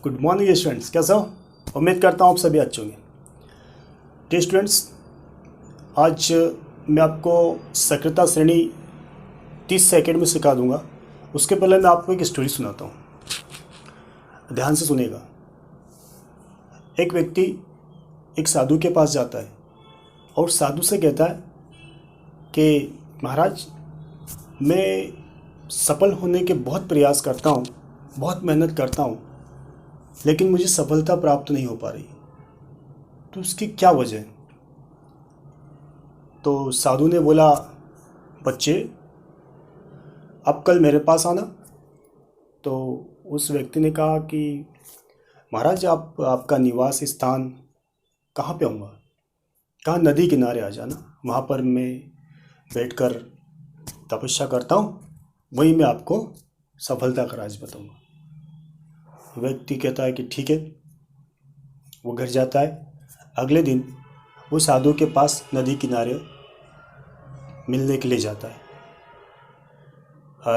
Good morning students, कैसे हो? उम्मीद करता हूँ आप सभी अच्छे होंगे। डी स्टूडेंट्स, आज मैं आपको सक्रियता श्रेणी 30 सेकंड में सिखा दूंगा। उसके पहले मैं आपको एक स्टोरी सुनाता हूँ, ध्यान से सुनिएगा। एक व्यक्ति एक साधु के पास जाता है और साधु से कहता है कि महाराज, मैं सफल होने के बहुत प्रयास करता हूँ, बहुत मेहनत करता हूँ, लेकिन मुझे सफलता प्राप्त नहीं हो पा रही, तो उसकी क्या वजह है? तो साधु ने बोला, बच्चे अब कल मेरे पास आना। तो उस व्यक्ति ने कहा कि महाराज, आपका निवास स्थान कहाँ पे आऊँगा? कहाँ? नदी किनारे आ जाना, वहाँ पर मैं बैठकर तपस्या करता हूँ, वहीं मैं आपको सफलता का राज बताऊँगा। व्यक्ति कहता है कि ठीक है। वो घर जाता है। अगले दिन वो साधु के पास नदी किनारे मिलने के लिए जाता है।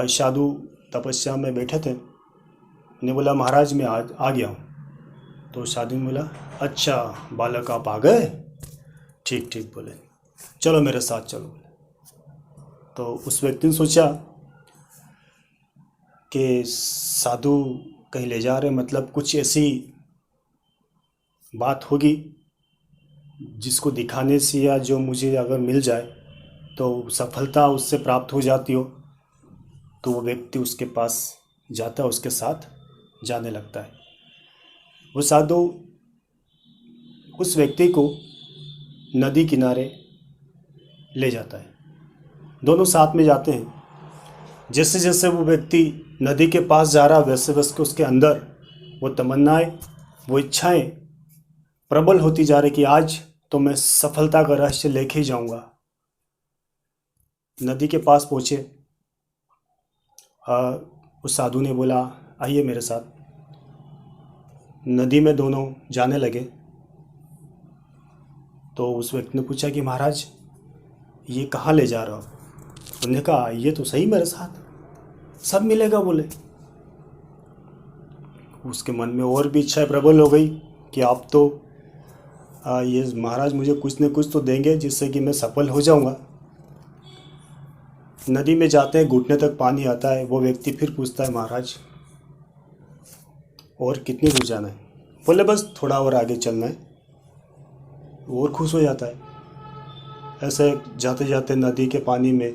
साधु तपस्या में बैठे थे। उन्हें बोला, महाराज मैं आज आ गया हूँ। तो साधु ने बोला, अच्छा बालक आप आ गए, ठीक ठीक। बोले, चलो मेरे साथ चलो। तो उस व्यक्ति ने सोचा कि साधु कहीं ले जा रहे, मतलब कुछ ऐसी बात होगी जिसको दिखाने से या जो मुझे अगर मिल जाए तो सफलता उससे प्राप्त हो जाती हो। तो वो व्यक्ति उसके पास जाता है, उसके साथ जाने लगता है। वो साधु उस व्यक्ति को नदी किनारे ले जाता है। दोनों साथ में जाते हैं। जैसे जैसे वो व्यक्ति नदी के पास जा रहा, वैसे वैसे उसके अंदर वो तमन्नाएं, वो इच्छाएं प्रबल होती जा रही कि आज तो मैं सफलता का रहस्य लेके ही जाऊंगा। नदी के पास पहुंचे। उस साधु ने बोला, आइए मेरे साथ। नदी में दोनों जाने लगे। तो उस व्यक्ति ने पूछा कि महाराज, ये कहाँ ले जा रहे हो? उन्होंने कहा, आइए तो सही मेरे साथ, सब मिलेगा। बोले, उसके मन में और भी इच्छाएं प्रबल हो गई कि आप तो ये महाराज मुझे कुछ न कुछ तो देंगे जिससे कि मैं सफल हो जाऊंगा। नदी में जाते हैं, घुटने तक पानी आता है। वो व्यक्ति फिर पूछता है, महाराज और कितनी दूर जाना है? बोले, बस थोड़ा और आगे चलना है। और खुश हो जाता है। ऐसे जाते जाते नदी के पानी में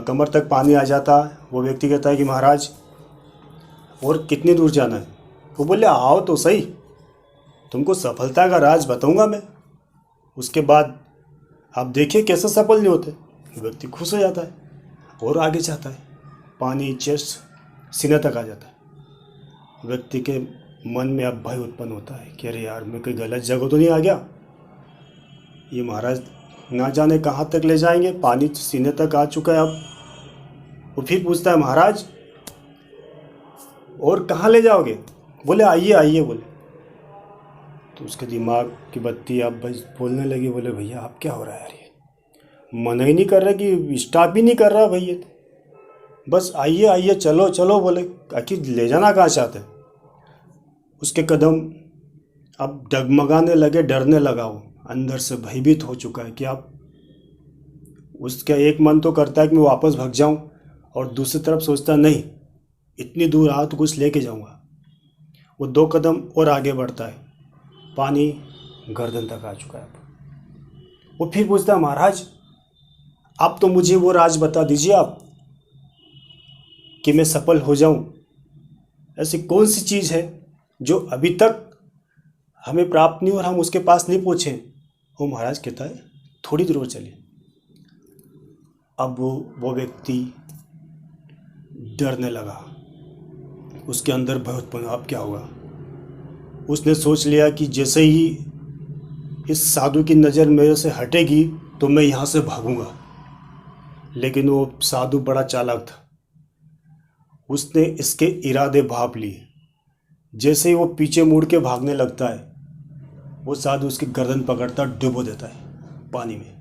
कमर तक पानी आ जाता है। वो व्यक्ति कहता है कि महाराज और कितनी दूर जाना है? वो बोले, आओ तो सही, तुमको सफलता का राज बताऊंगा मैं, उसके बाद आप देखिए कैसे सफल नहीं होते। व्यक्ति खुश हो जाता है और आगे जाता है। पानी चेस्ट सीने तक आ जाता है। व्यक्ति के मन में अब भय उत्पन्न होता है कि अरे यार, मैं कोई गलत जगह तो नहीं आ गया? ये महाराज ना जाने कहाँ तक ले जाएंगे, पानी सीने तक आ चुका है अब। वो फिर पूछता है, महाराज और कहाँ ले जाओगे? बोले, आइए आइए। बोले, तो उसके दिमाग की बत्ती अब बस बोलने लगी। बोले, भैया आप क्या हो रहा है यार, ये मन ही नहीं कर रहा, कि स्टॉप ही नहीं कर रहा भैया, तो बस आइए आइए, चलो चलो। बोले, आखिर ले जाना कहाँ चाहते? उसके कदम अब डगमगाने लगे, डरने लगा। वो अंदर से भयभीत हो चुका है कि अब उसका एक मन तो करता है कि मैं वापस भाग जाऊं, और दूसरी तरफ सोचता नहीं, इतनी दूर आ तो कुछ लेके जाऊंगा। वो 2 कदम और आगे बढ़ता है। पानी गर्दन तक आ चुका है अब। वो फिर पूछता है, महाराज आप तो मुझे वो राज बता दीजिए आप, कि मैं सफल हो जाऊं। ऐसी कौन सी चीज़ है जो अभी तक हमें प्राप्त नहीं और हम उसके पास नहीं पहुँचे? वो महाराज कहता है, थोड़ी दूर और चलिए। अब वो व्यक्ति डरने लगा। उसके अंदर भय उत्पन्न, अब क्या होगा? उसने सोच लिया कि जैसे ही इस साधु की नज़र मेरे से हटेगी तो मैं यहाँ से भागूंगा। लेकिन वो साधु बड़ा चालाक था। उसने इसके इरादे भाप लिए। जैसे ही वो पीछे मुड़ के भागने लगता है, वो साधु उसकी गर्दन पकड़ता, डुबो देता है पानी में।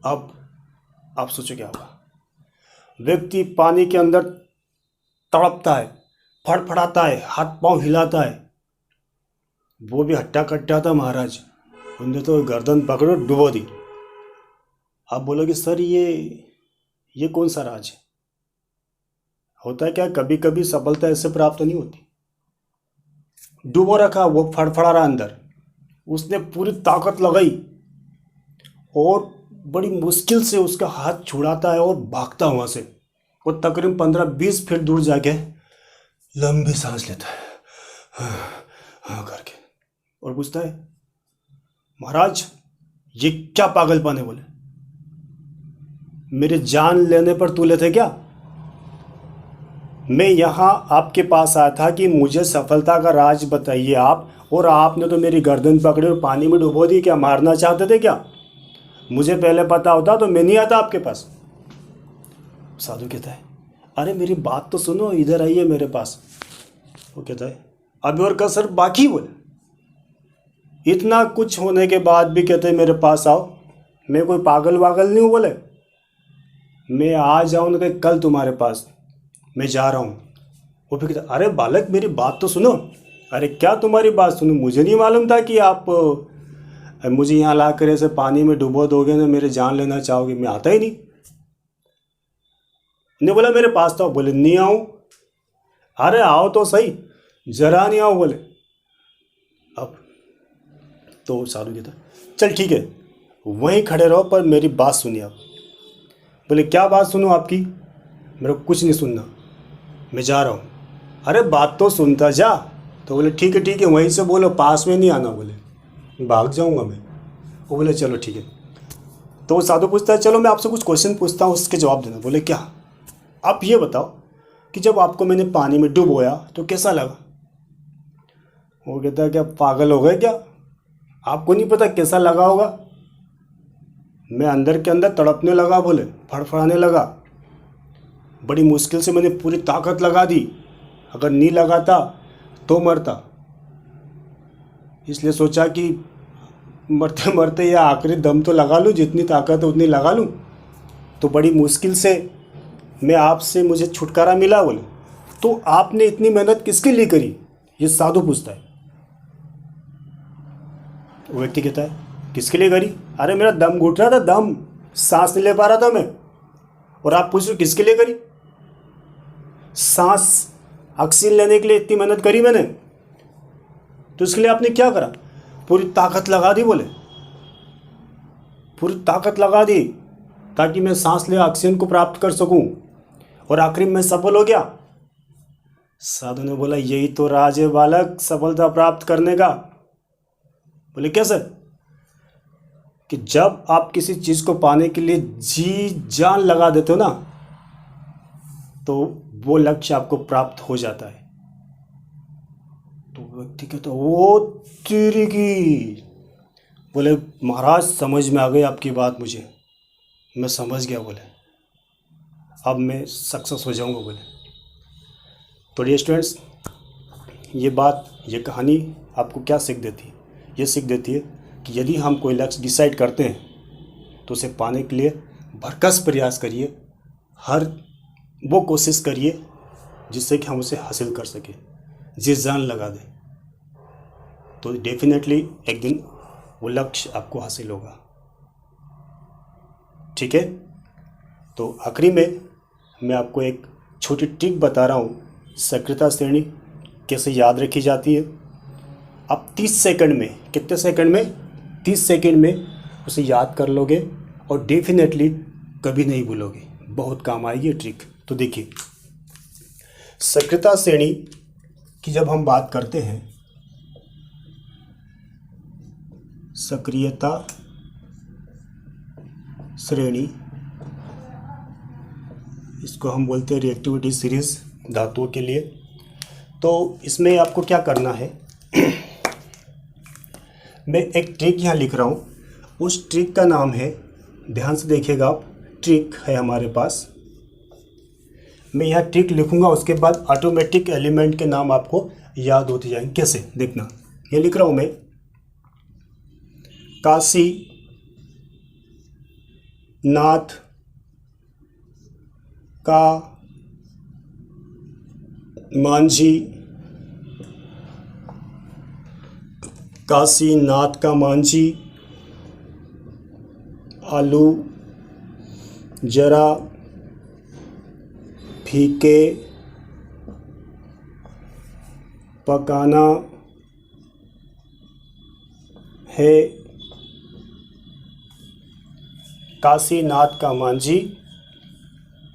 अब आप सोचो क्या होगा? व्यक्ति पानी के अंदर तड़पता है, फड़फड़ाता है, हाथ पांव हिलाता है। वो भी हट्टा कट्टा था महाराज, उनने तो गर्दन पकड़ो डुबो दी। आप बोलोगे सर ये कौन सा राज है? होता है क्या, कभी कभी सफलता ऐसे प्राप्त नहीं होती। डुबो रखा, वो फड़फड़ा रहा अंदर। उसने पूरी ताकत लगाई और बड़ी मुश्किल से उसका हाथ छुड़ाता है और भागता वहां से। वो तकरीबन 15-20 फीट दूर जाके लंबी सांस लेता है, हाँ हाँ करके, और पूछता है महाराज ये क्या पागलपन है? बोले मेरे जान लेने पर तुले थे क्या? मैं यहाँ आपके पास आया था कि मुझे सफलता का राज बताइए आप, और आपने तो मेरी गर्दन पकड़ी और पानी में डुबो दी। क्या मारना चाहते थे क्या? मुझे पहले पता होता तो मैं नहीं आता आपके पास। साधु कहता है अरे मेरी बात तो सुनो, इधर आइए मेरे पास। वो कहता है अभी और कसर बाकी। बोले इतना कुछ होने के बाद भी कहते मेरे पास आओ, मैं कोई पागल वागल नहीं हूँ। बोले मैं आ जाऊँ तो कल तुम्हारे पास, मैं जा रहा हूँ। वो फिर कहता अरे बालक मेरी बात तो सुनो। अरे क्या तुम्हारी बात सुनो, मुझे नहीं मालूम था कि आप मुझे यहाँ ला कर ऐसे पानी में डुबो दोगे ना, मेरे जान लेना चाहोगे। मैं आता ही नहीं। ने बोला मेरे पास तो। बोले नहीं आऊँ। अरे आओ तो सही, जरा नहीं आओ। बोले अब तो साधु कहता चल ठीक है वहीं खड़े रहो, पर मेरी बात सुनिए आप। बोले क्या बात सुनूं आपकी? मेरे को कुछ नहीं सुनना, मैं जा रहा हूँ। अरे बात तो सुनता जा। तो बोले ठीक है वहीं से बोलो, पास में नहीं आना। बोले भाग जाऊँगा मैं। वो बोले चलो ठीक है। तो वो साधु पूछता है चलो मैं आपसे कुछ क्वेश्चन पूछता हूँ, उसके जवाब देना। बोले क्या? आप ये बताओ कि जब आपको मैंने पानी में डुबोया तो कैसा लगा? वो कहता है क्या पागल हो गए क्या? आपको नहीं पता कैसा लगा होगा? मैं अंदर के अंदर तड़पने लगा। बोले फड़फड़ाने लगा। बड़ी मुश्किल से मैंने पूरी ताकत लगा दी, अगर नहीं लगाता तो मरता। इसलिए सोचा कि मरते मरते या आखिरी दम तो लगा लूँ, जितनी ताकत है उतनी लगा लूँ। तो बड़ी मुश्किल से मैं आपसे मुझे छुटकारा मिला। बोले तो आपने इतनी मेहनत किसके लिए करी? ये साधु पूछता है। वो व्यक्ति कहता है किसके लिए करी? अरे मेरा दम घुट रहा था, दम, सांस नहीं ले पा रहा था मैं, और आप पूछ रहे हो किसके लिए करी? सांस ऑक्सीजन लेने के लिए इतनी मेहनत करी मैंने, तो इसके लिए आपने क्या करा? पूरी ताकत लगा दी। बोले पूरी ताकत लगा दी ताकि मैं सांस ले ऑक्सीजन को प्राप्त कर सकूं, और आखिरी में सफल हो गया। साधु ने बोला यही तो राज है बालक, सफलता प्राप्त करने का। बोले कैसे? कि जब आप किसी चीज को पाने के लिए जी जान लगा देते हो ना, तो वो लक्ष्य आपको प्राप्त हो जाता है। तो व्यक्ति कहता वो तेरी की। बोले महाराज समझ में आ गई आपकी बात, मुझे मैं समझ गया। बोले अब मैं सक्सेस हो जाऊंगा। बोले तो डियर स्टूडेंट्स, ये कहानी आपको क्या सीख देती है? ये सीख देती है कि यदि हम कोई लक्ष्य डिसाइड करते हैं तो उसे पाने के लिए भरकस प्रयास करिए, हर वो कोशिश करिए जिससे कि हम उसे हासिल कर सकें, जी जान लगा दें, तो डेफिनेटली एक दिन वो लक्ष्य आपको हासिल होगा। ठीक है, तो आखिरी में मैं आपको एक छोटी ट्रिक बता रहा हूँ, सक्रियता श्रेणी कैसे याद रखी जाती है। आप 30 सेकंड में, कितने सेकंड में? 30 सेकंड में उसे याद कर लोगे और डेफिनेटली कभी नहीं भूलोगे, बहुत काम आएगी ये ट्रिक। तो देखिए, सक्रियता श्रेणी की जब हम बात करते हैं, सक्रियता श्रेणी, इसको हम बोलते हैं रिएक्टिविटी सीरीज धातुओं के लिए। तो इसमें आपको क्या करना है, मैं एक ट्रिक यहाँ लिख रहा हूँ, उस ट्रिक का नाम है, ध्यान से देखिएगा आप, ट्रिक है हमारे पास। मैं यहाँ ट्रिक लिखूँगा, उसके बाद ऑटोमेटिक एलिमेंट के नाम आपको याद होते जाएंगे। कैसे देखना, ये लिख रहा हूँ मैं, काशी नाथ का मांझी, काशीनाथ का मांझी, आलू जरा फीके पकाना है। काशीनाथ का मांझी,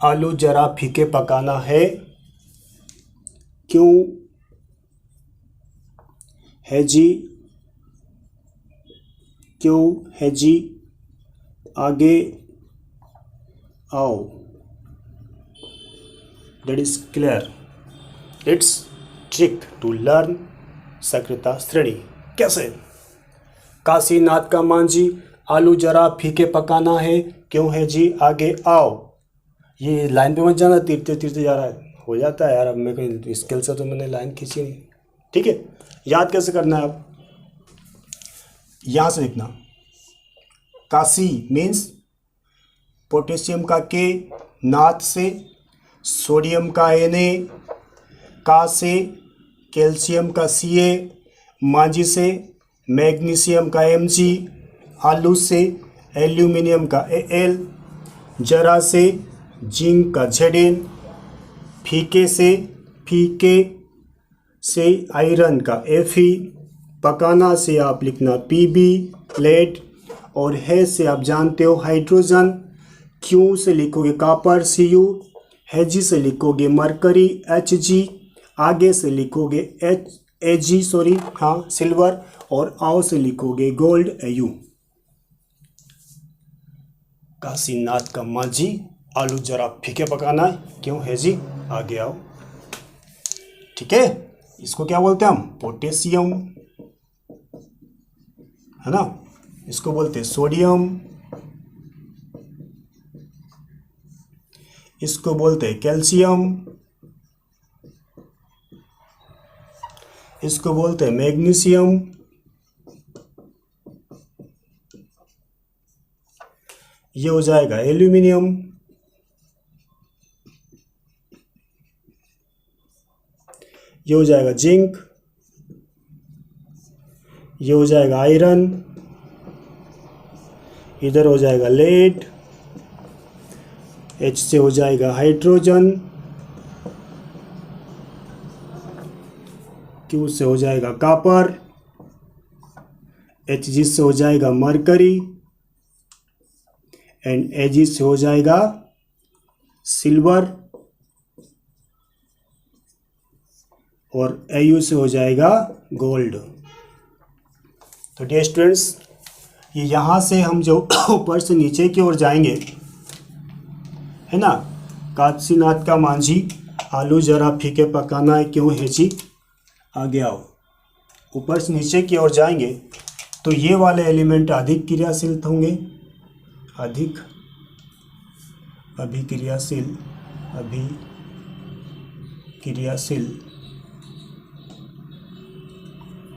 आलू जरा फीके पकाना है। क्यों है जी, क्यों है जी, आगे आओ। That is clear. It's trick to learn सकृता श्रेणी। कैसे? काशीनाथ का मांझी, आलू जरा फीके पकाना है, क्यों है जी, आगे आओ। ये लाइन पे मत जाना, तीरते तीरते जा रहा है, हो जाता है यार। अब मैं कहीं स्केल से तो मैंने लाइन खींची नहीं। ठीक है, याद कैसे करना है? अब यहाँ से लिखना, काशी मीन्स पोटेशियम का के, नाथ से सोडियम का Na, का से कैल्शियम का Ca, मांझी से मैग्नीशियम का Mg, आलू से एल्यूमिनियम का Al, जरा से जिंक का Zn, फीके से आयरन का Fe, पकाना से आप लिखना Pb लेड, और है से आप जानते हो हाइड्रोजन, क्यों से लिखोगे कॉपर Cu, Hg से लिखोगे मरकरी Hg, आगे से लिखोगे Ag सिल्वर, और आओ से लिखोगे गोल्ड Au। काशीनाथ का मांझी, आलू जरा फीके पकाना है, क्यों है जी, आगे आओ। ठीक है, इसको क्या बोलते हैं हम? पोटेशियम, है ना। इसको बोलते हैं सोडियम, इसको बोलते हैं कैल्शियम, इसको बोलते हैं मैग्नीशियम, ये हो जाएगा एल्यूमिनियम, ये हो जाएगा जिंक, ये हो जाएगा आयरन, इधर हो जाएगा लेड, H से हो जाएगा हाइड्रोजन, Q से हो जाएगा कॉपर, Hg से हो जाएगा मरकरी, एंड Ag से हो जाएगा सिल्वर, और Au से हो जाएगा गोल्ड। तो डियर स्टूडेंट्स, ये यहाँ से हम जो ऊपर से नीचे की ओर जाएंगे, है ना। काशीनाथ का मांझी, आलू जरा फीके पकाना है, क्यों है जी, आगे आओ। ऊपर से नीचे की ओर जाएंगे तो ये वाले एलिमेंट अधिक क्रियाशील होंगे, अधिक अभिक्रियाशील,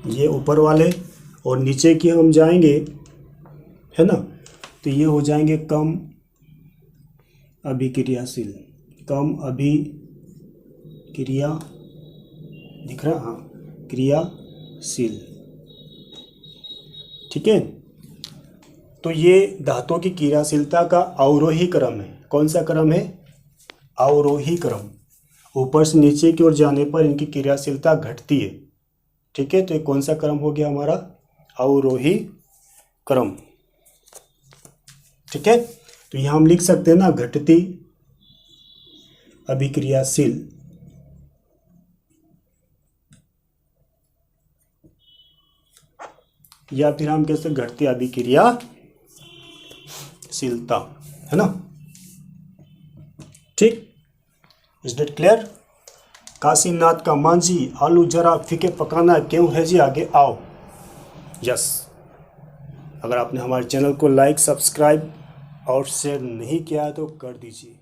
ये ऊपर वाले, और नीचे की हम जाएंगे, है ना, तो ये हो जाएंगे कम अभिक्रियाशील, दिख रहा, हाँ, क्रियाशील। ठीक है, तो ये धातुओं की क्रियाशीलता का अवरोही क्रम है। कौन सा क्रम है? अवरोही क्रम। ऊपर से नीचे की ओर जाने पर इनकी क्रियाशीलता घटती है। ठीक है, तो ये कौन सा क्रम हो गया हमारा? अवरोही क्रम। ठीक है, तो यहाँ हम लिख सकते हैं ना, घटती अभिक्रियाशील, या फिर हम कैसे घटती अभिक्रियाशीलता, है ना। ठीक, इज दैट क्लियर? काशीनाथ का मांझी, आलू जरा फीके पकाना, क्यों है जी, आगे आओ। यस, अगर आपने हमारे चैनल को लाइक, सब्सक्राइब और शेयर नहीं किया है तो कर दीजिए।